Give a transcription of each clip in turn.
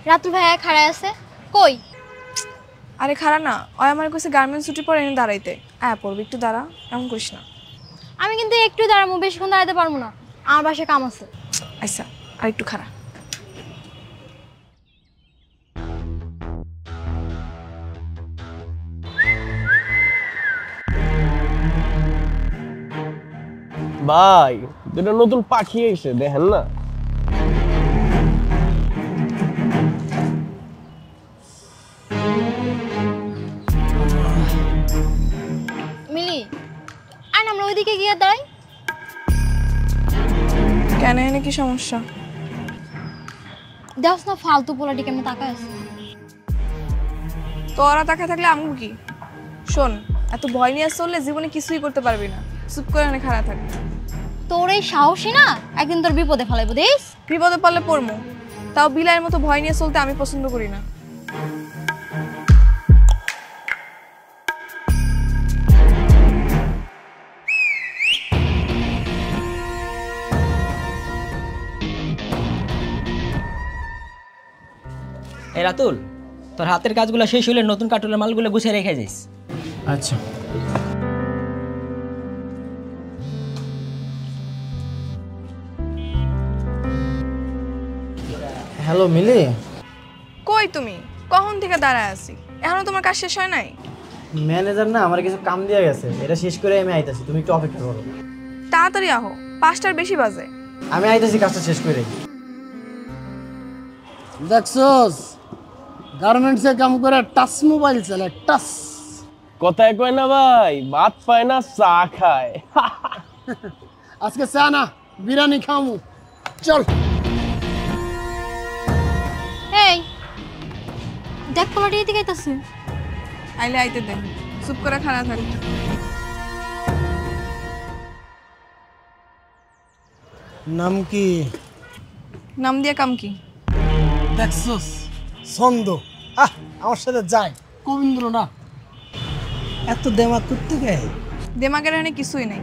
রাতুল ভাইয়া খাড়ায় আছে কই? আরে খাড়া না, ওই আমার কাছে গার্মেন্টস ছুটি পরে এনে দাঁড়াইতে। পড়বি একটু দাঁড়া, এমন করিস না। আমি কিন্তু একটু দাঁড়াবো, বেশিক্ষণ দাঁড়াতে পারবো না, আমার বাসায় কাম আছে। আচ্ছা আর একটু খাড়া। ভাই দুটো নতুন পাখি এসে দেখেন না। মিলি আর আমরা ওইদিকে গিয়ে দাঁড়াই। কেন, এনে কি সমস্যা? দেখছ না ফালতু পোলাটি কেমন তাকায় আছে। তোরা তাকায় থাকলে আমগো কি? শোন, এত ভয় নিয়ে চললে জীবনে কিছুই করতে পারবি না। চুপ করে এনে খাড়া থাক। তোর এই সাহসী না একদিন তোর বিপদে ফেলাইবো দেখ। বিপদে পড়লে পড়মু, তাও বিলাইয়ের মতো ভয় নিয়ে চলতে আমি পছন্দ করি না। এই রাতুল, তোর হাতের কাজগুলো শেষ হলে নতুন কার্টুনের মালগুলো গুছিয়ে রেখে যাইস। আচ্ছা। হ্যালো মিলি। কই তুমি? কখন থেকে দাঁড়ায় আছি, এখনো তোমার কাজ শেষ হয় নাই? ম্যানেজার না আমার কিছু কাম দিয়ে গেছে, এটা শেষ করে আমি আইতাছি, তুমি একটু অপেক্ষা করো। তাড়াতাড়ি আহো, 5টার বেশি বাজে। আমি আইতাছি কাজটা শেষ করে। দেখছস গার্মেন্টসে কাম করে টাচ মোবাইল চালায়, টাচ। কথায় কয় না ভাই, ভাত পায় না চা খায়। আজকে চা না বিরিয়ানি খামু, চল। এই দেখ পোলাটি এদিকে আইতাছে। আইলে আইতে দে, চুপ করে খাড়া থাক। নাম কি? নাম দিয়ে কাম কি? দেখছস ছন্দ, আমার সাথে যায় কবীন্দ্র না। এত দেমাগ করতে গায়? দেমাগের এখানে কিছুই নাই।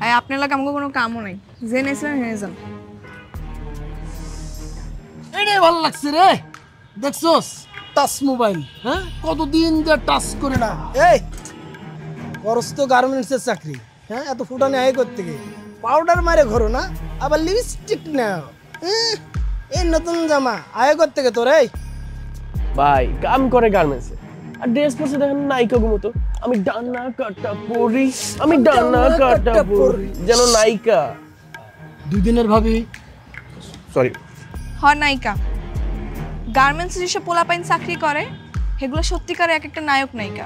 আর আপনার লাগে আমাকে কোনো কামও নাই, যে নেছিলেন হেরে যান। এটাই ভালো লাগছে রে। দেখছস টাচ মোবাইল, হ্যাঁ কতদিন যে টাচ করে না। এই করস তো গার্মেন্টসের চাকরি, হ্যাঁ এত ফুটানি আয় করতে গিয়ে পাউডার মারে ঘরো না, আবার লিপস্টিক নাও। এই নতুন জামা আয় করতে গে তোর। এই ভাই কাম করে গার্মেন্টসে, আর ড্রেস পরছে দেখেন নায়িকা মতো। আমি ডানা কাটা পরি, আমি ডানা কাটা পরি, যেন নায়িকা। 2 দিনের ভাবি। সরি, নায়িকা। গার্মেন্টস যেসব পোলাপাইন চাকরি করে সেগুলো সত্যিকারে এক একটা নায়ক নায়িকা।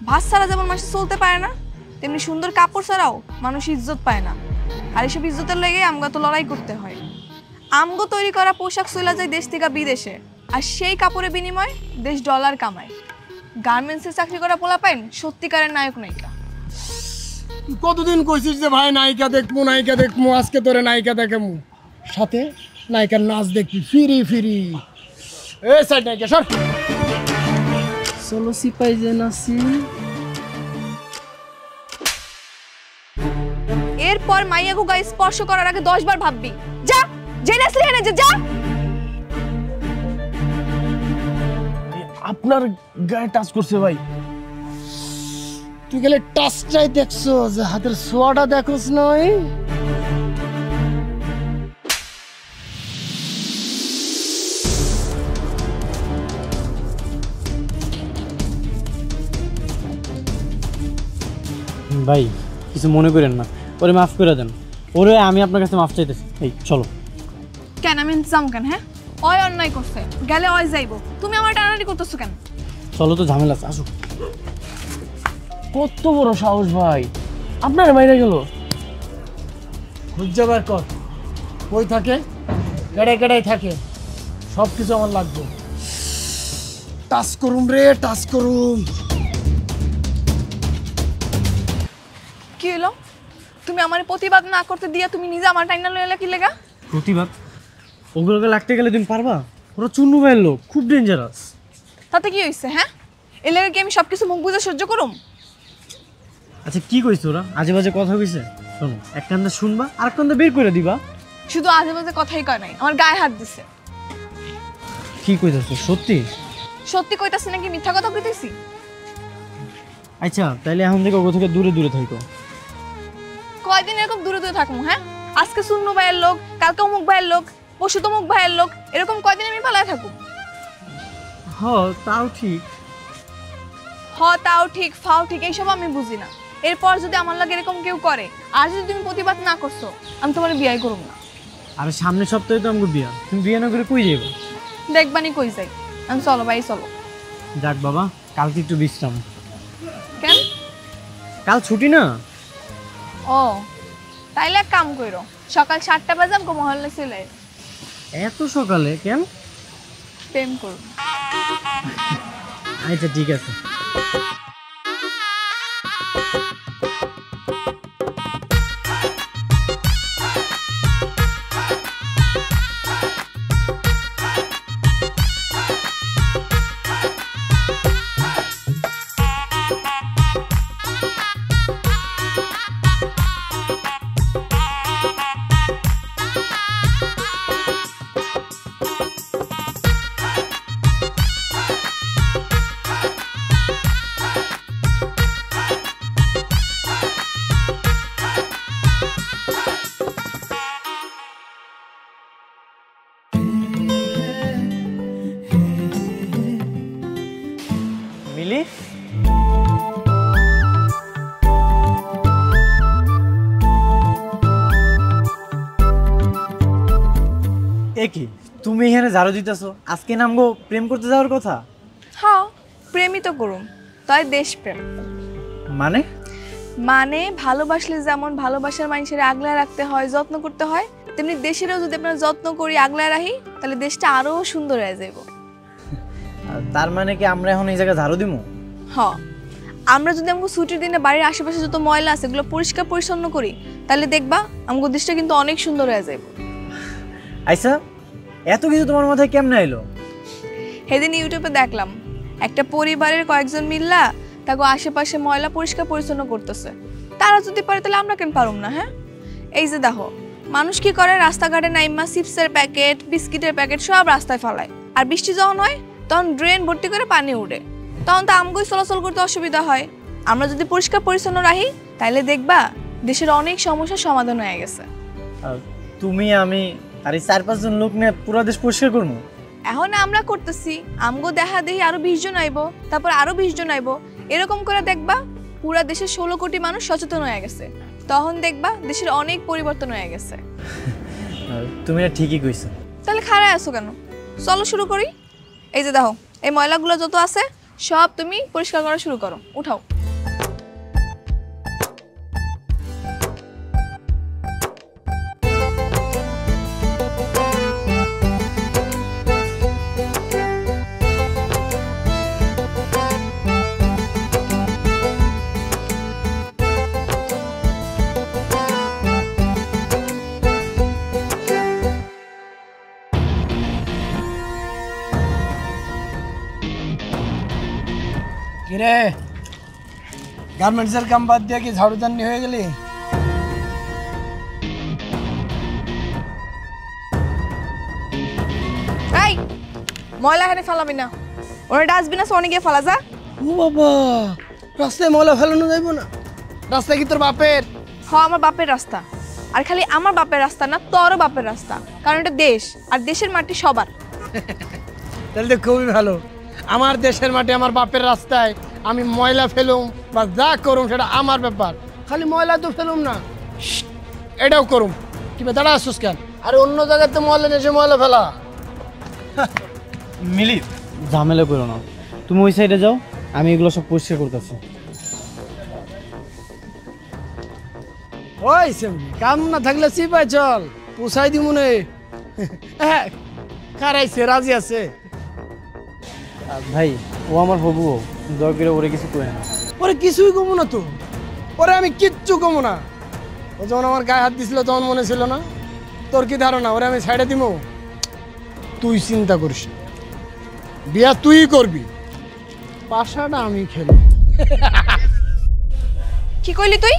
ভাত ছাড়া যেমন মানুষ চলতে পারে না, তেমনি সুন্দর কাপড় ছাড়াও মানুষ ইজ্জত পায় না। আর এইসব ইজ্জতের লেগে আমগো তো লড়াই করতে হয়। আমগো তৈরি করা পোশাক চলে যায় দেশ থেকে বিদেশে, আর সেই কাপড়ের বিনিময়ে দেশ ডলার কামায়। গার্মেন্টসে চাকরি করা পোলাপাইন সত্যিকারের নায়ক নায়িকা। কতদিন কইছিস যে ভাই নায়িকা দেখমু, নায়িকা দেখমু, আজকে তোরে নায়িকা দেখামু, সাথে নায়িকার নাচ দেখবি ফিরি ফিরি। এই সাইড নায়িকা সর। চলো সিপাই যে নাচি। এরপর মাইয়াগো গায়ে স্পর্শ করার আগে 10 বার ভাববি। যা, যে নাচলি এনে যা। আপনার গায়ে টাচ করছে ভাই। তুই গেলে টাচটাই দেখছো, যে হাতের ছোঁয়াটা দেখোস নয়। ভাই কিছু মনে করেন না, ওরে মাফ করে দেন। ওরে আমি আপনার কাছে মাফ চাইতেছি। এই চলো। কেন আমি ইন্তজাম কেন? হ্যাঁ অয় অন্যায় করছে, গেলে অয় যাইবো, তুমি আমার টানাটানি করতেছো কেন? চলো তো, ঝামেলা আছে, আসো। কত বড় সাহস ভাই, আপনার মাইরা গেল। খুঁজবার কর কই থাকে, কেড়ে কেড়াই থাকে, সব কিছু আমার লাগবে। টাচ করুম রে, টাচ করুম। কি হলো? তুমি আমার প্রতিবাদ না করতে দিয়া তুমি নিজে আমার টাইনা লইলা কি লেগা? প্রতিবাদ? ওগুলোকে লাগতে গেলে তুমি পারবা? ওরা চুন্নু ভাইয়ের লোক, খুব ডেঞ্জারাস। তাতে কি হইছে? হ্যাঁ এর লেগে কি আমি সবকিছু মুখ বুঝে সহ্য করুম? আচ্ছা কি কইছ ওরা? আজে বাজে কথা কইছে? শোনো, এক কান্দে শুনবা আর এক কান্দে বের করে দিবা। শুধু আজে বাজে কথাই কয় নাই, আমার গায়ে হাত দিছে। কি কইতাছো সত্যি? সত্যি কইতাছি নাকি মিথ্যা কথা কইতেছি? আচ্ছা তাইলে এখন থেকে ওগো থেকে দূরে দূরে থাকো। কয়দিন এরকম দূরে দূরে থাকবো? হ্যাঁ, আজকে সুন্নু ভাইয়ের লোক, কালকে অমুক ভাইয়ের লোক, পরশু তমুক ভাইয়ের লোক, এরকম কয়দিন আমি পালায় থাকবো? হ তাও ঠিক। তাও ঠিক, ফাও ঠিক, এইসব আমি বুঝি না। এরপর যদি আমার লাগে এরকম কেউ করে আর যদি তুমি প্রতিবাদ না করছো, আমি তোমার বিয়ে করব না। আরে সামনের সপ্তাহে তো আমাকে বিয়া, তুমি বিয়ে না করে কই যাইবা? দেখবানি কই যাই আমি। চলো ভাই চলো। যাক বাবা, কালকে একটু বিশ্রাম। কেন? কাল ছুটি না। ও তাইলে এক কাম করো, সকাল 7টা বাজে আমাকে মহল্লা চলে এত সকালে কেন? প্রেম করো। আচ্ছা ঠিক আছে। মিলি, কি তুমি এখানে ঝাড়ু দিতেছো? আজকে নামগো প্রেম করতে যাওয়ার কথা। হ্যাঁ, প্রেমই তো করুম, তাই দেশপ্রেম। মানে? মানে ভালোবাসলে যেমন ভালোবাসার মানুষের আগলায় রাখতে হয়, যত্ন করতে হয়, তেমনি দেশেরও যদি আপনারা যত্ন করি, আগলায় রাখি, তাহলে দেশটা আরো সুন্দর হয়ে যাইব। তার মানে কি আমরা এখন এই জায়গায় ঝাড়ু দিমু? হ্যাঁ, আমরা যদি আমাকে ছুটির দিনে বাড়ির আশেপাশে যত ময়লা আছে এগুলো পরিষ্কার পরিচ্ছন্ন করি, তাহলে দেখবা আমাকে দেশটা কিন্তু অনেক সুন্দর হয়ে যাইব। আচ্ছা, এত কিছু তোমার মাথায় কেমনে এলো? সেদিন ইউটিউবে দেখলাম একটা পরিবারের কয়েকজন মিল্লা তাকে আশেপাশে ময়লা পরিষ্কার পরিচ্ছন্ন করতেছে। তারা যদি পারে তাহলে আমরা কেন পারুম না? হ্যাঁ, এই যে দেখো মানুষ কি করে, রাস্তাঘাটে নাইমা চিপসের প্যাকেট, বিস্কিটের প্যাকেট সব রাস্তায় ফেলায়, আর বৃষ্টি যখন হয় তখন ড্রেন ভর্তি করে পানি উঠে, তখন তো আমগুই চলাচল করতে অসুবিধা হয়। আমরা যদি পরিষ্কার পরিচ্ছন্ন রাখি তাহলে দেখবা দেশের অনেক সমস্যার সমাধান হয়ে গেছে। তুমি, আমি আর এই 4-5 জন লোক নিয়ে পুরো দেশ পরিষ্কার করবো। এখন আমরা করতেছি, আমগো দেখা দেখি আরো 20 জন আইবো, তারপর আরো 20 জন আইবো, এরকম করে দেখবা পুরা দেশের 16 কোটি মানুষ সচেতন হয়ে গেছে। তখন দেখবা দেশের অনেক পরিবর্তন হয়ে গেছে। তুমি না ঠিকই কইছো। তাহলে খাড়ায় আছো কেন? চলো শুরু করি। এই যে দেখো এই ময়লাগুলো যত আছে সব তুমি পরিষ্কার করা শুরু করো, উঠাও। কিরে, গার্মেন্টসের কাম বাদ দিয়ে কি ঝাড়ুদানি হয়ে গেলি? এই ময়লা এখানে ফেলাবি না, ওরা ডাস্টবিন আছে অনেক গিয়ে ফেলা যা। ও বাবা, রাস্তায় ময়লা ফেলানো যাইব না? রাস্তা কি তোর বাপের? হ্যাঁ, আমার বাপের রাস্তা। আর খালি আমার বাপের রাস্তা না, তোরও বাপের রাস্তা, কারণ এটা দেশ, আর দেশের মাটি সবার। তাহলে তো খুবই ভালো। আমার দেশের মাটি, আমার বাপের রাস্তায় আমি ময়লা ফেলুম বা যা করুম সেটা আমার ব্যাপার। খালি ময়লা তো ফেলুম না, এটাও করুম। কি দাঁড়া আসছিস কেন? আরে অন্য জায়গায় তো ময়লা নেই, ময়লা ফেলা। মিলি, ঝামেলা করো না, তুমি ওই সাইডে যাও, আমি এগুলো সব পরিষ্কার করতেছি। ওই কাম না থাকলে চিপাই চল, পোষাই দি মনে। হ্যাঁ, কারাইছে, রাজি আছে। ভাই, ও আমার হবু, দয়া করে ওরে কিছু কই না। ওরে কিছুই কমো না তো, ওরে আমি কিচ্ছু কমো না। ও যখন আমার গায়ে হাত দিছিল তখন মনে ছিল না? তোর কি ধারণা ওরে আমি ছাইড়ে দিব? তুই চিন্তা করিস, বিয়া তুই করবি, পাশাটা আমি খেলব। কি কইলি তুই?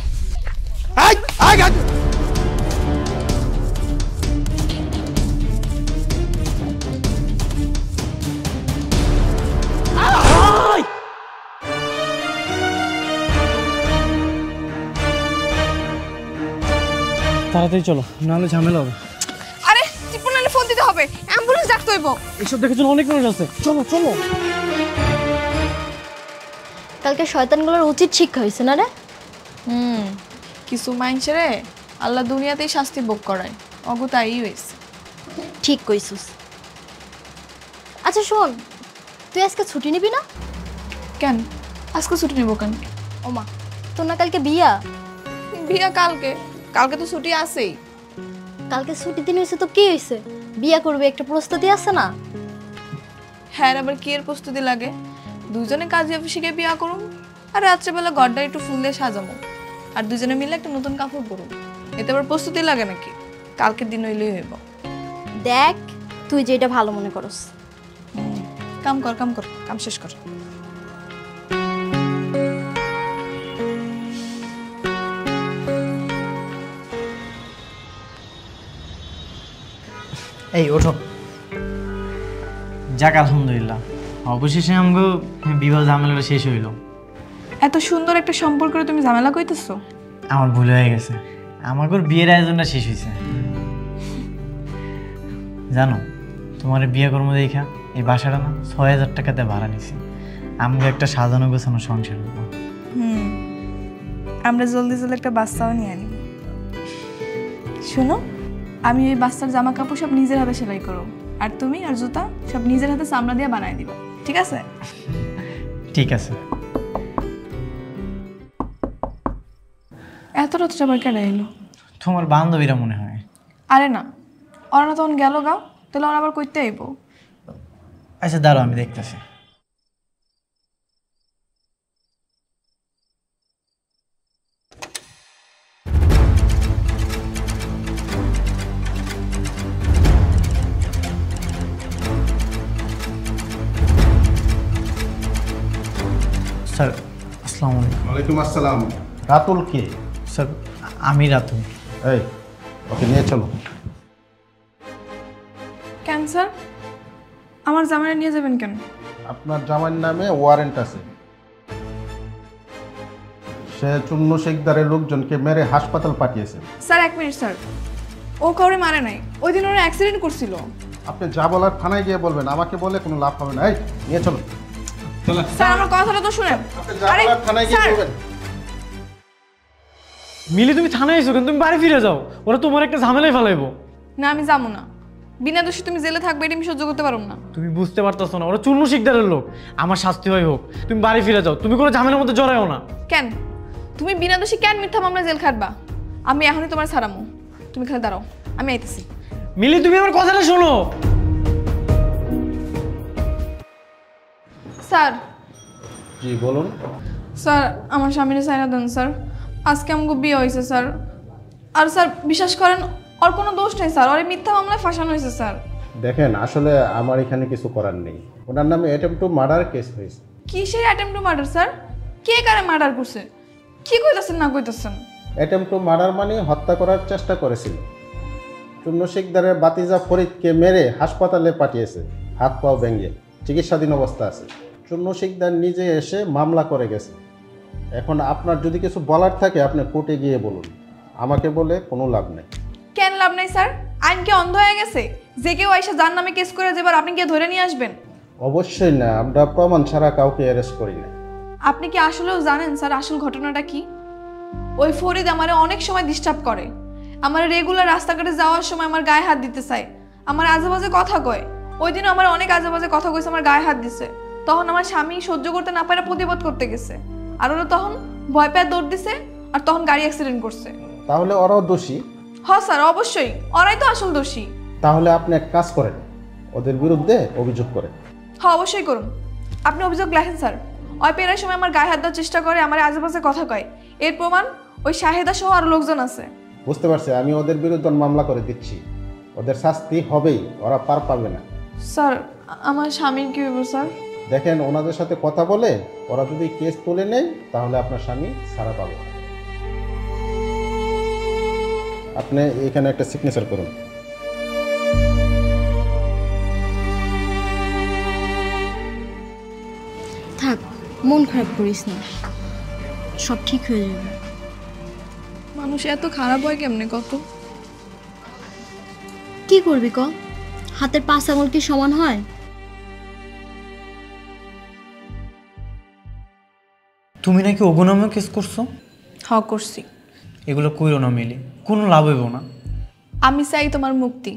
তাড়াতাড়ি চলো, নাহলে ঝামেলা হবে। আরে টিপুনালে ফোন দিতে হবে, অ্যাম্বুলেন্স ডাকতে হইব। এসব দেখার জন্য অনেক মানুষ আছে, চলো চলো। কালকে শয়তানগুলোর উচিত শিক্ষা হয়েছে না রে? কিছু মানুষেরে আল্লাহ দুনিয়াতেই শাস্তি ভোগ করায়, অগতাই হয়েছে। ঠিক কইছিস। আচ্ছা শোন, তুই আজকে ছুটি নিবি না? কেন আজকে ছুটি নিব কেন? ওমা, তোর না কালকে বিয়া? বিয়া কালকে, কালকে তো ছুটি আছেই। কালকে ছুটি দিন হয়েছে তো কি হয়েছে? বিয়া করবে একটা প্রস্তুতি আছে না? হ্যাঁ, আবার কি এর প্রস্তুতি লাগে? দুজনে কাজে অফিসে গিয়ে বিয়া করুম, আর রাত্রেবেলা ঘরটা একটু ফুল দিয়ে সাজাবো, আর দুজনে মিলে একটা নতুন কাপড় পরুম। এতে আবার প্রস্তুতি লাগে নাকি? কালকের দিন হইলেই হইব। দেখ তুই যেটা ভালো মনে করস। কাম কর, কাম কর, কাম শেষ কর। এই ওঠো। যাক আলহামদুলিল্লাহ, অবশেষে আমগো বিবাহ ঝামেলাটা শেষ হইল। এত সুন্দর একটা সম্পর্কে তুমি ঝামেলা কইতেছো? আমার ভুল হয়ে গেছে, আমাকে বিয়ের আয়োজনটা শেষ হয়েছে। জানো, তোমার বিয়ে কর্ম দেখা এই বাসাটা না ৬,০০০ টাকাতে ভাড়া নিছি। আমাকে একটা সাজানো গোছানো সংসার হবো। আমরা জলদি জলদি একটা বাচ্চাও নিয়ে আনি। শোনো, আমি ওই বাচ্চার জামা কাপড় সব নিজের হাতে সেলাই করো, আর তুমি আর জুতা সব নিজের হাতে চামড়া দিয়ে বানাই দিবা, ঠিক আছে? ঠিক আছে। এত রাতটা আবার কেন এলো? তোমার বান্ধবীরা মনে হয়। আরে না, ওরা না তখন গেল গাও, তাহলে ওরা আবার কইতে আইব। আচ্ছা দাঁড়াও, আমি দেখতেছি। স্যার আসসালামু আলাইকুম। ওয়ালাইকুম আসসালাম। রাতুল কে? স্যার আমি রাতুল। এই ওকে নিয়ে চলো। কেন স্যার, আমার জামাইরা নিয়ে যাবেন কেন? আপনার জামাইয়ের নামে ওয়ারেন্ট আছে। সে চুন্নু শেখদারের লোকজনকে মেরে হাসপাতাল পাঠিয়েছে। স্যার এক মিনিট স্যার, ও কাউরে মারে নাই, ওই দিন ওরা অ্যাক্সিডেন্ট করছিল। আপনি যা বলার থানায় গিয়ে বলবেন, আমাকে বলে কোনো লাভ হবে না। এই নিয়ে চলো। স্যার আমার কথাটা তো শুনেন। আপনি যা বলার থানায় গিয়ে স্যার, বলবেন। মিলি তুমি থানায় এসো কেন? তুমি বাড়ি ফিরে যাও, ওরা তোমার একটা ঝামেলায় ফেলাইবো। না আমি যাবো না, বিনা দোষী তুমি জেলে থাকবে এটা আমি সহ্য করতে পারবো না। তুমি বুঝতে পারতেছো না, ওরা চুন্নু শিকদারের লোক। আমার শাস্তি হয় হোক, তুমি বাড়ি ফিরে যাও, তুমি কোনো ঝামেলার মধ্যে জড়াইও না। কেন তুমি বিনা দোষী কেন মিথ্যা মামলা জেল খাটবা? আমি এখনই তোমার ছাড়ামো, তুমি খালি দাঁড়াও, আমি আইতেছি। মিলি তুমি আমার কথাটা শোনো। স্যার, জি বলুন। স্যার আমার স্বামীর সাইরা দেন স্যার, আজকে আমাকে বিয়ে হয়েছে স্যার। আর স্যার বিশ্বাস করেন, ওর কোনো দোষ নেই স্যার, ওর মিথ্যা মামলায় ফাঁসানো হয়েছে স্যার। দেখেন, আসলে আমার এখানে কিছু করার নেই। ওনার নামে অ্যাটেম্প টু মার্ডার কেস হয়েছে। কিসের অ্যাটেম্প টু মার্ডার স্যার? কে কারে মার্ডার করছে? কি কইতাছেন না কইতাছেন? অ্যাটেম্প টু মার্ডার মানে হত্যা করার চেষ্টা করেছিল। চুন্নু শেখদারের বাতিজা ফরিদকে মেরে হাসপাতালে পাঠিয়েছে, হাত পাও ভেঙে চিকিৎসাধীন অবস্থা আছে। চুন্নু শেখদার নিজে এসে মামলা করে গেছে। এখন আপনার যদি কিছু বলার থাকে আপনি কোর্টে গিয়ে বলুন, আমাকে বলে কোনো লাভ নেই। কেন লাভ নাই স্যার? আইন কি অন্ধ হয়ে গেছে? যে কেউ আইসা যার নামে কেস করে যাবার আপনি কি ধরে নিয়ে আসবেন? অবশ্যই না, আমরা প্রমাণ ছাড়া কাউকে অ্যারেস্ট করি না। আপনি কি আসলেও জানেন স্যার আসল ঘটনাটা কি? ওই ফরিদ আমারে অনেক সময় ডিস্টার্ব করে, আমার রেগুলার রাস্তাঘাটে যাওয়ার সময় আমার গায়ে হাত দিতে চায়, আমার আজেবাজে কথা কয়। ওই দিনও আমার অনেক আজেবাজে কথা কইছে, আমার গায়ে হাত দিছে। তখন আমার স্বামী সহ্য করতে না পারে প্রতিবাদ করতে গেছে, আর ওরা তখন ভয় পেয়ে দৌড় দিছে, আর তখন গাড়ি অ্যাক্সিডেন্ট করছে। তাহলে ওরাও দোষী? হ্যাঁ স্যার অবশ্যই, ওরাই তো আসল দোষী। তাহলে আপনি এক কাজ করেন, ওদের বিরুদ্ধে অভিযোগ করেন। হ্যাঁ অবশ্যই করুন, আপনি অভিযোগ লেখেন স্যার। ওই পেরার সময় আমার গায়ে হাত দেওয়ার চেষ্টা করে, আমার আজেবাজে কথা কয়, এর প্রমাণ ওই শাহেদা সহ আরো লোকজন আছে। বুঝতে পারছি, আমি ওদের বিরুদ্ধে মামলা করে দিচ্ছি। ওদের শাস্তি হবেই, ওরা পার পাবে না। স্যার আমার স্বামীর কি হইব স্যার? দেখেন, ওনাদের সাথে কথা বলে ওরা যদি কেস তুলে নেয় তাহলে আপনার স্বামী ছাড়া পাবে। আপনি এখানে একটা সিগনেচার করুন। থাক, মন খারাপ করিস না, সব ঠিক হয়ে যাবে। মানুষ এত খারাপ হয় কেমনে কত? কি করবি ক? হাতের 5 আঙুল কি সমান হয়? তুমি নাকি অগনামে কেস করছো? হ্যাঁ করছি। এগুলো কইরো না মিলি, কোনো লাভ হইব না। আমি চাই তোমার মুক্তি।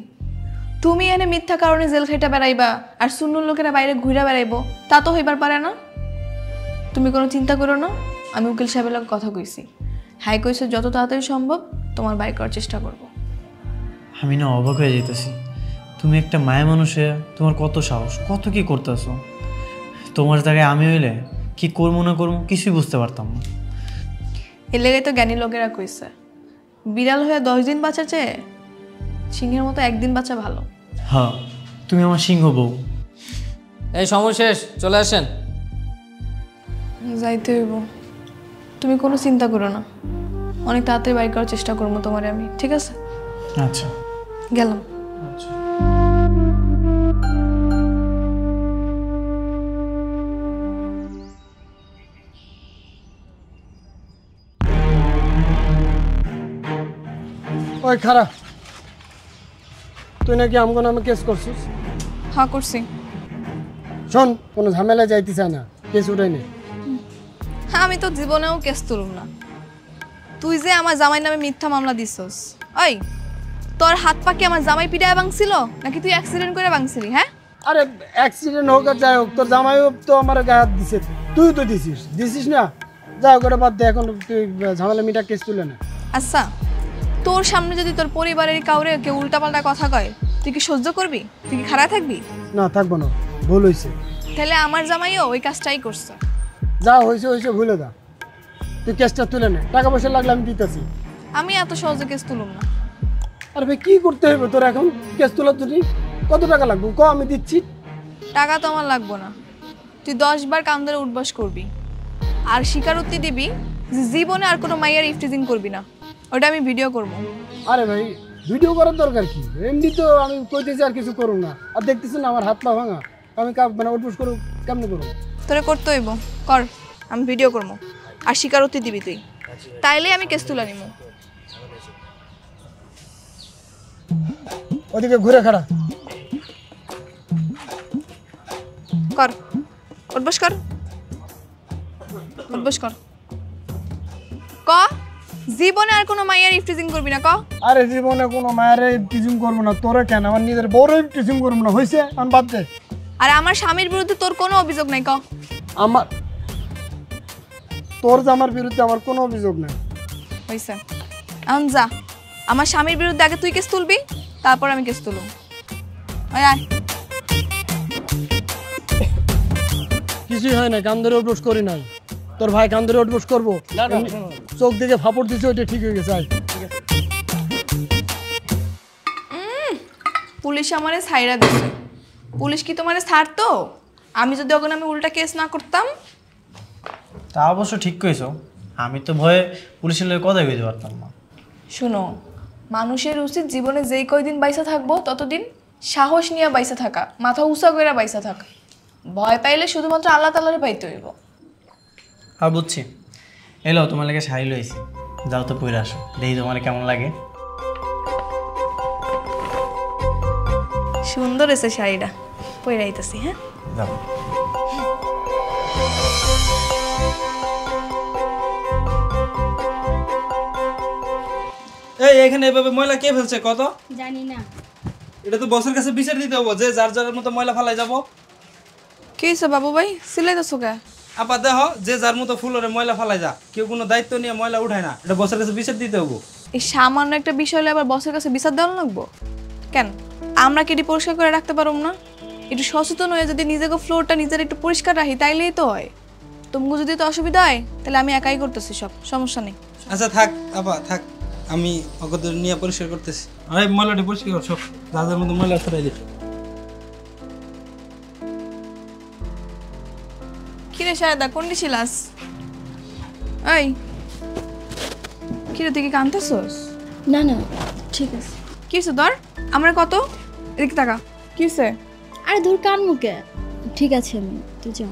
তুমি এনে মিথ্যা কারণে জেল খাইটা বেড়াইবা আর সুন্নুর লোকেরা বাইরে ঘুরে বেড়াইবো, তা তো হইবার পারে না। তুমি কোনো চিন্তা করো না, আমি উকিল সাহেবের লগে কথা কইছি। হ্যাঁ কইছে যত তাড়াতাড়ি সম্ভব তোমার বাইর করার চেষ্টা করব। আমি না অবাক হয়ে যেতেছি, তুমি একটা মায়া মানুষে তোমার কত সাহস, কত কি করতেছো। তোমার জায়গায় আমি হইলে কি করবো না করবো কিছুই বুঝতে পারতাম না। এর লেগে তো জ্ঞানী লোকেরা কইছে বিড়াল হয়ে 10 দিন বাঁচা চেয়ে সিংহের মতো একদিন বাঁচা ভালো। হ্যাঁ, তুমি আমার সিংহ বউ। এই সময় শেষ, চলে আসেন। যাইতে হইব। তুমি কোনো চিন্তা করো না, অনেক তাড়াতাড়ি বাইর করার চেষ্টা করবো তোমারে আমি, ঠিক আছে? আচ্ছা, গেলাম। ওই খারাপ, তুই নাকি আমগো নামে কেস করছিস? হ্যাঁ করছি। শোন, কোনো ঝামেলা যাইতে চায় না, কেস উঠাই নে। হ্যাঁ আমি তো জীবনেও কেস তুলুম না। তুই যে আমার জামাই নামে মিথ্যা মামলা দিছস, ওই তোর হাত পা কি আমার জামাই পিটায় ভাঙছিল নাকি তুই অ্যাক্সিডেন্ট করে ভাঙছিলি? হ্যাঁ আরে অ্যাক্সিডেন্ট হোক আর যাই হোক, তোর জামাইও তো আমার গায়ে হাত দিছে, তুই তো দিছিস না? যাও করে বাদ দে, এখন তুই ঝামেলা মিটা কেস তুলে না। আচ্ছা, তোর সামনে যদি তোর পরিবারের কাউরে কেউ উল্টাপাল্টা কথা কয়, তুই কি সহ্য করবি? তুই কি খারাপ থাকবি? না থাকবো না, ভুল হয়েছে। তাহলে আমার জামাইও ওই কাজটাই করছে। যা হয়েছে হয়েছে, ভুলে যা, তুই কেসটা তুলে নে। টাকা পয়সা লাগলে আমি দিতেছি। আমি এত সহজে কেস তুলুম না। আরে ভাই কি করতে হবে তোর এখন? কেস তোলার জন্য কত টাকা লাগবে ক, আমি দিচ্ছি। টাকা তো আমার লাগবো না, তুই 10 বার কান ধরে উঠবাস করবি আর স্বীকারোক্তি দিবি যে জীবনে আর কোনো মাইয়ার ইফটিজিং করবি না। ওটা আমি ভিডিও করবো। আরে ভাই ভিডিও করার দরকার কি? এমনি তো আমি কইতেছি আর কিছু করুন না, আর দেখতেছি না আমার হাত পা ভাঙা, আমি মানে উঠবস করুক কেমনি করুন? তোরে করতে হইব, কর, আমি ভিডিও করবো আর স্বীকারোক্তি দিবি তুই, তাইলে আমি কেস তুলে নিব। ওদিকে ঘুরে খাড়া কর, উঠবস কর, উঠবস কর। ক জীবনে আর কোনো মাইয়ার ইফটিজিং করবি না, ক। আরে জীবনে কোনো মায়ের টিচিং করবো না, তোরে কেন, আমার নিজের বড় টিচিং করবো না, হয়েছে? আমি বাদ দে। আর আমার স্বামীর বিরুদ্ধে তোর কোনো অভিযোগ নাই, ক। আমার তোর জামার বিরুদ্ধে আমার কোনো অভিযোগ নাই। হয়েছে, এখন যা, আমার স্বামীর বিরুদ্ধে আগে তুই কেস তুলবি, তারপর আমি কেস তুলব। কিছুই হয় না, কান ধরে উঠবস করি নাই। তোর ভাই কান ধরে উঠবস করবো? চোখ দিকে ফাপড় দিছে, ওইটা ঠিক হয়ে গেছে। পুলিশ আমারে ছাইরা দিছে। পুলিশ কি তোমারে ছাড়তো? আমি যদি ওখানে আমি উল্টা কেস না করতাম? তা অবশ্য ঠিক কইছো, আমি তো ভয়ে পুলিশের লোক কথাই কইতে পারতাম না। শুনো, মানুষের উচিত জীবনে যেই কয়দিন বাইসা থাকবো ততদিন সাহস নিয়ে বাইসা থাকা, মাথা উঁচা করে বাইসা থাকা। ভয় পাইলে শুধুমাত্র আল্লাহ তাআলারে পাইতে হইব। আর বুঝছি, এলো তোমার লাগে শাড়ি লইছি, যাও তো পরে আসো, দেখি তোমার কেমন লাগে। সুন্দর এসে শাড়িটা, পরে আইতাছি। হ্যাঁ যাও। এই এখানে এভাবে ময়লা কে ফেলছে কত? জানি না। এটা তো বসের কাছে বিচার দিতে হবে, যে যার যার মতো ময়লা ফালাই যাব। কি হয়েছে বাবু ভাই, সিলাইতেছো কে? আপা দেহ, যে যার মতো ফুলরে ময়লা ফালাই যা, কেউ কোনো দায়িত্ব নিয়ে ময়লা উঠায় না, এটা বসের কাছে বিচার দিতে হবে। এই সামান্য একটা বিষয় হলে আবার বসের কাছে বিচার দেওয়া লাগবো কেন? আমরা কি এটি পরিষ্কার করে রাখতে পারব না? একটু সচেতন হয়ে যদি নিজেকে ফ্লোরটা নিজের একটু পরিষ্কার রাখি, তাইলেই তো হয়। তোমাকে যদি তো অসুবিধা হয় তাহলে আমি একাই করতেছি, সব সমস্যা নেই। আচ্ছা থাক আপা থাক, আমি অগত নিয়ে পরিষ্কার করতেছি। আরে ময়লাটি পরিষ্কার করছো, যার যার মতো ময়লা ফেলাই দিচ্ছ। কিরে শায়দা, কোনটি ছিলাস? এই কিরে, তুই কি কাঁদতেছস? না না, ঠিক আছে। কি হয়েছে তোর? আমরা কত এদিকে টাকা কি হয়েছে? আরে দূর কান মুখে, ঠিক আছে আমি, তুই যা।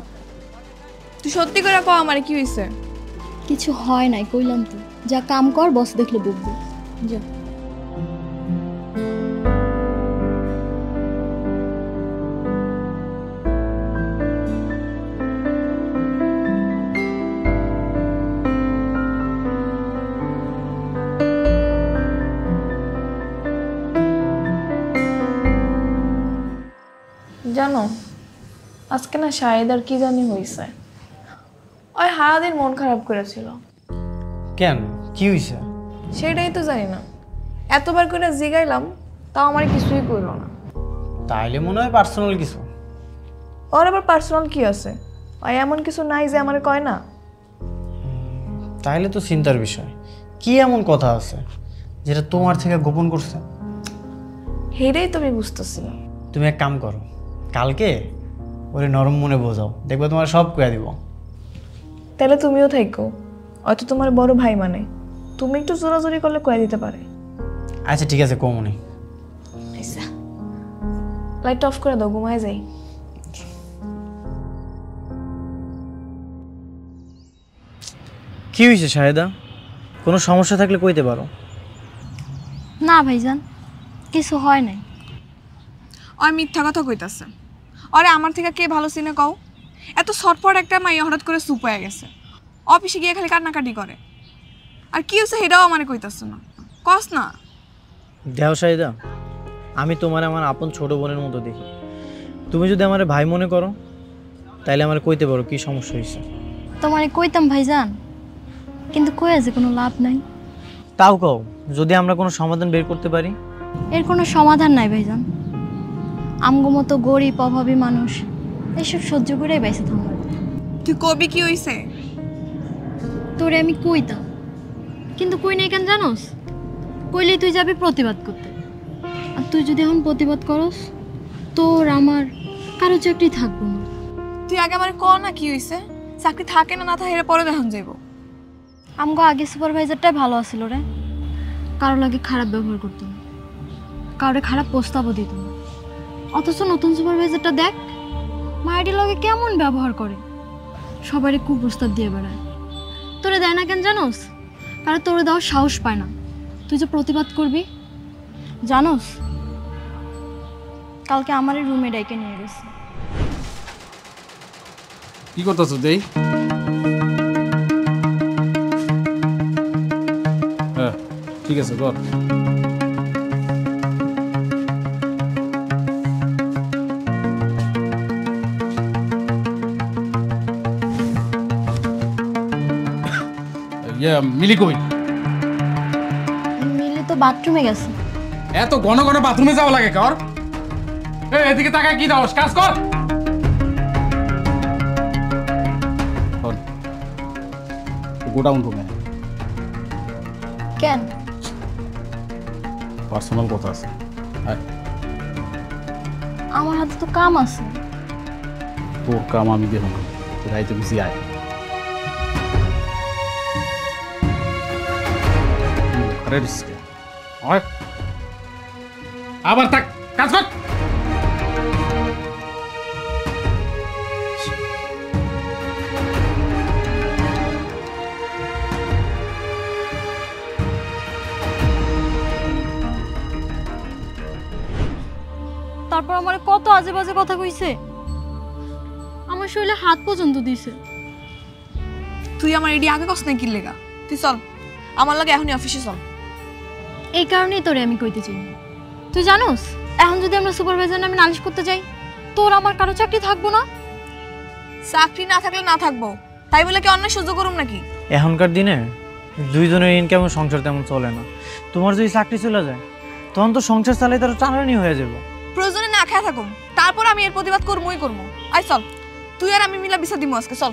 তুই সত্যি করে কও আমারে কি হয়েছে? কিছু হয় নাই, কইলাম তো। যা কাম কর, বস দেখলে বকবো, যা। জানো আজকে না শাহিদার কি জানি হয়েছে, ওই সারাদিন মন খারাপ করেছিল। কেন, কি হয়েছে? সেটাই তো জানি না, এতবার করে জিগাইলাম তাও আমার কিছুই করলো না। তাইলে মনে হয় পার্সোনাল কিছু। ওর আবার পার্সোনাল কি আছে? ওই এমন কিছু নাই যে আমার কয় না। তাইলে তো চিন্তার বিষয়। কি এমন কথা আছে যেটা তোমার থেকে গোপন করছে? হেরেই তুমি বুঝতেছি না। তুমি এক কাম করো, কালকে ওরে নরম মনে বোঝাও, দেখবে তোমার সব কয়ে দিব। তাহলে তুমিও থাকো, হয়তো তোমার বড় ভাই মানে, তুমি একটু জোরাজোরি করলে কয়ে দিতে পারে। আচ্ছা ঠিক আছে, কমনি। আচ্ছা লাইট অফ করে দাও, ঘুমায় যাই। কি হয়েছে শাহেদা? কোনো সমস্যা থাকলে কইতে পারো। না ভাইজান, কিছু হয় নাই। ওই মিথ্যা কথা কইতাছে। আরে আমার থেকে কে ভালো চিনে কও? এত ছটফট একটা মাইয়া হঠাৎ করে চুপ হয়ে গেছে, অফিসে গিয়ে খালি কান্নাকাটি করে। আর কি হচ্ছে সেটাও আমার কইতাছে না, কস না। দেও শাহেদা, আমি তোমার আমার আপন ছোট বোনের মতো দেখি। তুমি যদি আমার ভাই মনে করো তাইলে আমার কইতে পারো কি সমস্যা হয়েছে। তোমারে কইতাম ভাইজান, কিন্তু কয়ে যে কোনো লাভ নাই। তাও কও, যদি আমরা কোনো সমাধান বের করতে পারি। এর কোনো সমাধান নাই ভাইজান। আমগো মতো গরিব অভাবী মানুষ এসব সহ্য করে বেঁচে থাকবে। তুই কবি কি হইছে? তোরে আমি কইতাম, কিন্তু কই নাই কেন জানোস? কইলেই তুই যাবি প্রতিবাদ করতে, আর তুই যদি এখন প্রতিবাদ করস তোর আমার কারো চাকরি থাকবো না। তুই আগে আমার ক না কি হইছে, চাকরি থাকে না না থাকে এর পরে দেখান যাইব। আমগো আগে সুপারভাইজারটাই ভালো আছিল রে, কারো লাগে খারাপ ব্যবহার করতো না, কারোরে খারাপ প্রস্তাবও দিত না। অথচ নতুন সুপারভাইজারটা দেখ মায়ের লগে কেমন ব্যবহার করে, সবারই কুপ্রস্তাব দিয়ে বেড়ায়। তোরে দেয় না কেন জানোস? কারণ তোরে দেওয়ার সাহস পায় না। তুই যে প্রতিবাদ করবি জানোস, কালকে আমার রুমে ডাইকে নিয়ে গেছে। কি করতেছ দেই? হ্যাঁ ঠিক আছে কর। মিলি কই? মিলি তো বাথরুমে গেছে। এত ঘন ঘন বাথরুমে যাওয়া লাগে কর? এদিকে তাকায় কি দাও, কাজ কর। গোডাউন রুমে কেন? পার্সোনাল কথা আছে। আমার হাতে তো কাম আছে। তোর কাম আমি দেব না, রাইতে বেশি আয়। আবার থাক, কাজ কর। তারপর আমার কত আজে বাজে কথা কইছে, আমার শরীরে হাত পর্যন্ত দিছে। তুই আমার এডি আগে কস না কি লেগা? তুই চল আমার লাগে এখনই অফিসে চল। এই কারণেই তোরে আমি কইতে চাই। তুই জানোস এখন যদি আমরা সুপারভাইজার নামে নালিশ করতে যাই তোর আমার কারো চাকরি থাকবো না। চাকরি না থাকলে না থাকবো, তাই বলে কি অন্যায় সহ্য করুম নাকি? এখনকার দিনে দুইজনের ইনকাম সংসার তেমন চলে না। তোমার যদি চাকরি চলে যায় তখন তো সংসার চালাই তার টানানি হয়ে যাবে। প্রয়োজনে না খেয়ে থাকুম, তারপর আমি এর প্রতিবাদ করবই করবো। আয় চল, তুই আর আমি মিলা বিচার দিব আজকে, চল।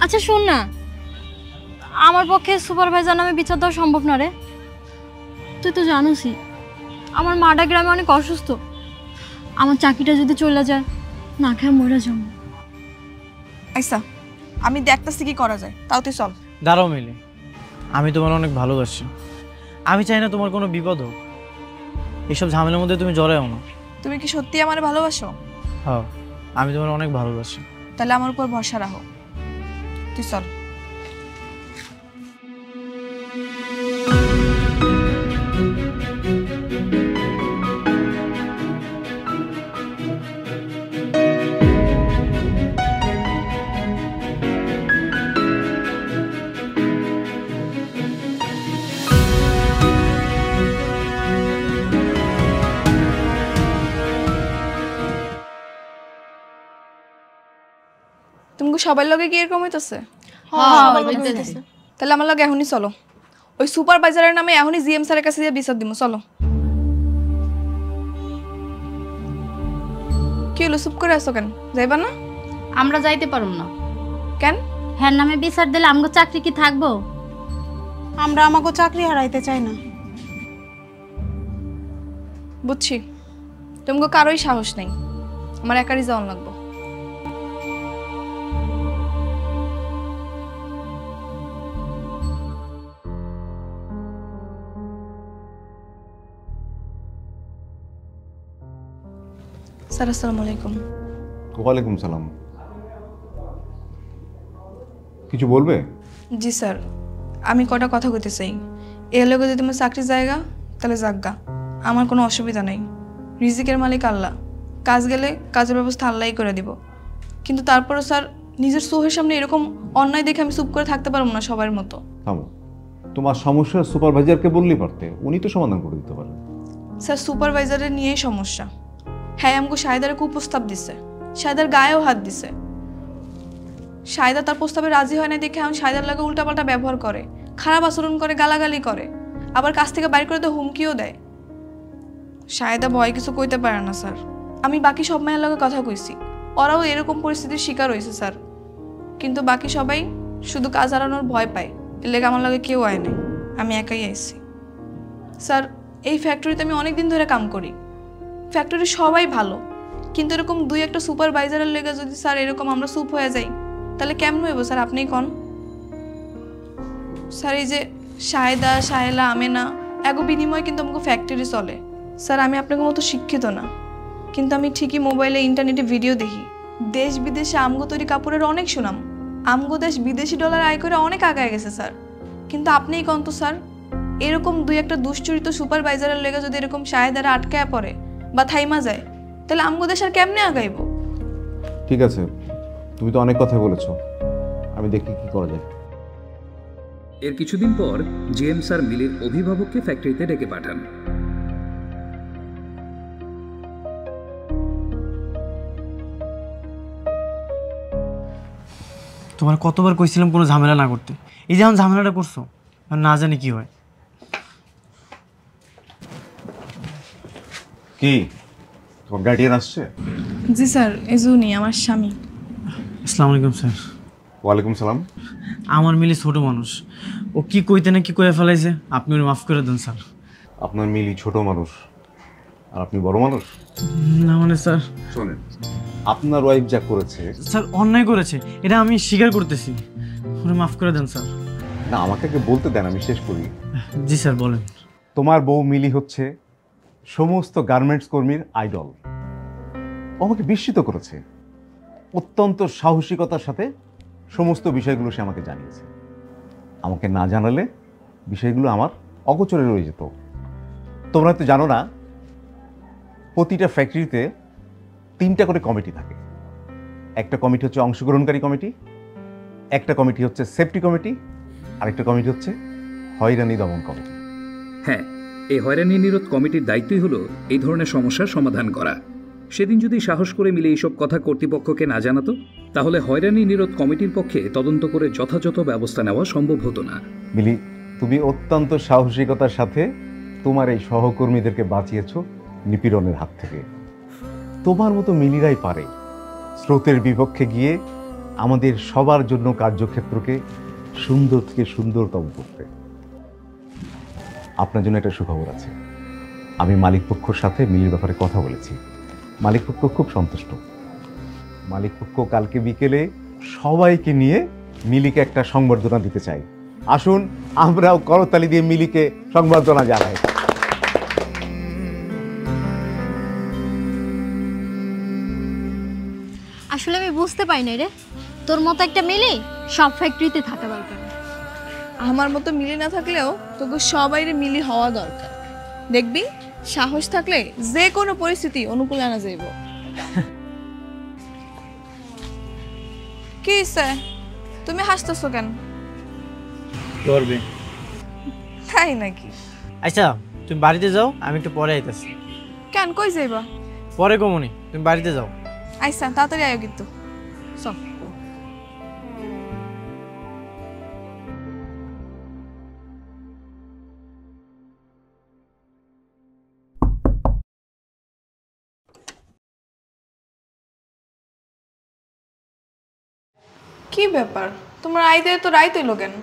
আচ্ছা শোন না, আমার পক্ষে সুপারভাইজার নামে বিচার দেওয়া সম্ভব না রে। তুই তো জানোসই আমার মাডা গ্রামে অনেক অসুস্থ। আমার চাকরিটা যদি চলে যায় না খেয়ে মরে যাবো। আচ্ছা আমি দেখতেছি কি করা যায়, তাও তুই চল। দাঁড়াও মিলি, আমি তোমার অনেক ভালোবাসি। আমি চাই না তোমার কোনো বিপদ হোক। এইসব ঝামেলার মধ্যে তুমি জড়াও না। তুমি কি সত্যি আমার ভালোবাসো? হ্যাঁ, আমি তোমার অনেক ভালোবাসি। তাহলে আমার উপর ভরসা রাখো, তুই চল। সবার লগে কি এরকম হইতেছে? হইতেছে। তাহলে আমার লগে এখনই চলো, ওই সুপারভাইজারের নামে এখনই জিএম স্যারের কাছে দিয়ে বিচার দিব। চলো। কি হলো, চুপ করে আসো কেন? যাইবা না? আমরা যাইতে পারুম না। কেন? হ্যাঁ নামে বিচার দিলে আমগো চাকরি কি থাকবো? আমরা আমাকে চাকরি হারাইতে চাই না। বুঝছি, তোমাকে কারোই সাহস নেই, আমার একারই যাওয়ান লাগবো। স্যার আসসালামু আলাইকুম। ওয়ালাইকুম সালাম। কিছু বলবে? জি স্যার, আমি কটা কথা কইতে চাই। এর লগে যদি তোমার চাকরির জায়গা তাহলে যাজ্ঞা, আমার কোনো অসুবিধা নেই। রিজিকের মালিক আল্লাহ, কাজ গেলে কাজের ব্যবস্থা আল্লাহই করে দিব। কিন্তু তারপরে স্যার, নিজের চোখের সামনে এরকম অন্যায় দেখে আমি চুপ করে থাকতে পারবো না সবার মতো। থামো, তোমার সমস্যা সুপারভাইজারকে বললেই পারতে, উনি তো সমাধান করে দিতে পারেন। স্যার সুপারভাইজারের নিয়েই সমস্যা। হ্যাঁ আমাকে শাহিদার প্রস্তাব দিছে, শাহিদার গায়েও হাত দিছে। শাহিদা তার প্রস্তাবে রাজি হয় না দেখে আমি শাহিদার লাগে উল্টাপাল্টা ব্যবহার করে, খারাপ আচরণ করে, গালাগালি করে, আবার কাছ থেকে বাইর করে তো হুমকিও দেয়। শাহিদা ভয় কিছু কইতে পারে না স্যার। আমি বাকি সব মেয়ের লগে কথা কইছি, ওরাও এরকম পরিস্থিতির শিকার হয়েছে স্যার। কিন্তু বাকি সবাই শুধু কাজ হারানোর ভয় পায়, এর লেগে আমার লগে কেউ আয় নাই, আমি একাই আইছি। স্যার এই ফ্যাক্টরিতে আমি অনেক দিন ধরে কাম করি, ফ্যাক্টরি সবাই ভালো, কিন্তু এরকম দুই একটা সুপারভাইজারের লেগে যদি স্যার এরকম আমরা চুপ হয়ে যাই তাহলে কেমন হইব স্যার? আপনিই কন। স্যার এই যে শাহেদা, শাহেলা, আমেনা এগো বিনিময়ে কিন্তু আমাকে ফ্যাক্টরি চলে। স্যার আমি আপনাকে মতো শিক্ষিত না, কিন্তু আমি ঠিকই মোবাইলে ইন্টারনেটে ভিডিও দেখি, দেশ বিদেশে আমগো তৈরি কাপড়ের অনেক সুনাম, আমগো দেশ বিদেশি ডলার আয় করে অনেক আগায় গেছে স্যার। কিন্তু আপনিই কন তো স্যার, এরকম দুই একটা দুশ্চরিত সুপারভাইজারের লেগে যদি এরকম শাহেদারা আটকায় পড়ে বা থাইমা যায় তাহলে আমগো দেশ আর কেমনে আগাইব? ঠিক আছে, তুমি তো অনেক কথা বলেছো, আমি দেখি কি করা যায়। এর কিছুদিন পর জিএম স্যার মিলির অভিভাবককে ফ্যাক্টরিতে ডেকে পাঠান। তোমার কতবার কইছিলাম কোনো ঝামেলা না করতে, এই যেমন ঝামেলাটা করছো, আর না জানি কি হয়। কি তোমার গার্ডিয়ান আসছে? জি স্যার, এজুনি আমার স্বামী। আসসালামু আলাইকুম স্যার। ওয়ালাইকুম সালাম। আমার মিলি ছোট মানুষ, ও কি কইতে না কি কয়ে ফেলাইছে, আপনি ওর মাফ করে দেন স্যার। আপনার মিলি ছোট মানুষ আর আপনি বড় মানুষ? না মানে স্যার, শোনেন, আপনার ওয়াইফ যা করেছে স্যার অন্যায় করেছে, এটা আমি স্বীকার করতেছি, ওরে মাফ করে দেন স্যার। না, আমাকে বলতে দেন, আমি শেষ করি। জি স্যার বলেন। তোমার বউ মিলি হচ্ছে সমস্ত গার্মেন্টস কর্মীর আইডল। ও আমাকে বিস্মিত করেছে, অত্যন্ত সাহসিকতার সাথে সমস্ত বিষয়গুলো সে আমাকে জানিয়েছে। আমাকে না জানালে বিষয়গুলো আমার অগোচরে রয়ে যেত। তোমরা তো জানো না, প্রতিটা ফ্যাক্টরিতে 3টা করে কমিটি থাকে। একটা কমিটি হচ্ছে অংশগ্রহণকারী কমিটি, একটা কমিটি হচ্ছে সেফটি কমিটি, আরেকটা কমিটি হচ্ছে হয়রানি দমন কমিটি। হ্যাঁ, এই হয়রানি নিরোধ কমিটির দায়িত্বই হলো এই ধরনের সমস্যার সমাধান করা। সেদিন যদি সাহস করে মিলে এইসব কথা কর্তৃপক্ষকে না জানাতো তাহলে হয়রানি নিরোধ কমিটির পক্ষে তদন্ত করে যথাযথ ব্যবস্থা নেওয়া সম্ভব হতো না। মিলি, তুমি অত্যন্ত সাহসিকতার সাথে তোমার এই সহকর্মীদেরকে বাঁচিয়েছো নিপীড়নের হাত থেকে। তোমার মতো মিলিরাই পারে স্রোতের বিপক্ষে গিয়ে আমাদের সবার জন্য কার্যক্ষেত্রকে সুন্দর থেকে সুন্দরতম করতে। আপনার জন্য একটা সুখবর আছে, আমি মালিকপক্ষর সাথে মিলির ব্যাপারে কথা বলেছি। মালিকপক্ষ খুব সন্তুষ্ট। মালিকপক্ষ কালকে বিকেলে সবাইকে নিয়ে মিলিকে একটা সংবর্ধনা দিতে চাই। আসুন আমরাও করতালি দিয়ে মিলিকে সংবর্ধনা জানাই। আসলে আমি বুঝতে পারি না রে, তোর মতো একটা মিলি সব ফ্যাক্টরিতে থাকা দরকার। আমার মতো মিলি না থাকলেও তোকে সবাইরে মিলি হওয়া দরকার। দেখবি সাহস থাকলে যে কোনো পরিস্থিতি অনুকূলে আনা যাইব। কি স্যার, তুমি হাসতেছো কেন? করবে তাই নাকি? আচ্ছা তুমি বাড়িতে যাও, আমি একটু পরে আইতাছি। কেন, কই যাইবা? পরে কমনি, তুমি বাড়িতে যাও। আইসা তাড়াতাড়ি আয়ো কিন্তু। চল। কি ব্যাপার তোমার আইতে তো রাইত হইলো কেন?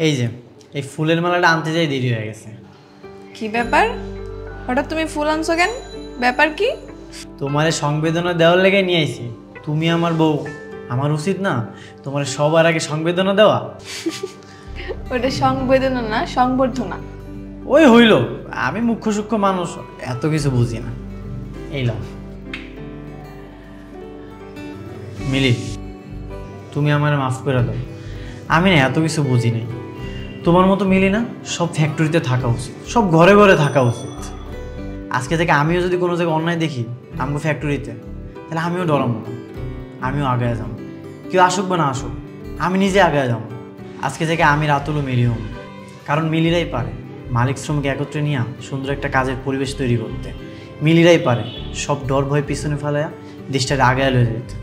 এই যে এই ফুলের মালাটা আনতে যাই দেরি হয়ে গেছে। কি ব্যাপার হঠাৎ তুমি ফুল আনছো কেন? ব্যাপার কি? তোমারে সংবেদনা দেওয়ার লেগে নিয়ে আইছি। তুমি আমার বউ, আমার উচিত না তোমার সবার আগে সংবেদনা দেওয়া? ওটা সংবেদনা না, সংবর্ধনা। ওই হইল, আমি মুখ্য সূক্ষ্ম মানুষ, এত কিছু বুঝি না। এই লাও মিলি, তুমি আমার মাফ করে দাও। আমি না এত কিছু বুঝি নাই। তোমার মতো মিলি না সব ফ্যাক্টরিতে থাকা উচিত, সব ঘরে ঘরে থাকা উচিত। আজকে থেকে আমিও যদি কোনো জায়গায় অন্যায় দেখি আমগো ফ্যাক্টরিতে, তাহলে আমিও ডরাবো না, আমিও আগায় যাবো। কেউ আসুক বা না আসুক, আমি নিজে আগায় যাবো। আজকে থেকে আমি রাতুলও মিলি হব, কারণ মিলিরাই পারে মালিক শ্রমিক একত্রে নিয়ে সুন্দর একটা কাজের পরিবেশ তৈরি করতে। মিলিরাই পারে সব ডর ভয় পিছনে ফেলাইয়া দেশটাকে আগায় লয়ে যেতে।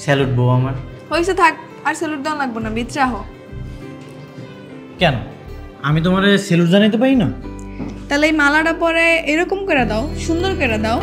স্যালুট বউ আমার। হয়েছে থাক, আর স্যালুট দেওয়া লাগবো না, বিচরা হো। কেন আমি তোমার স্যালুট জানাইতে পারি না? তাহলে এই মালাটা পরে এরকম করে দাও, সুন্দর করে দাও।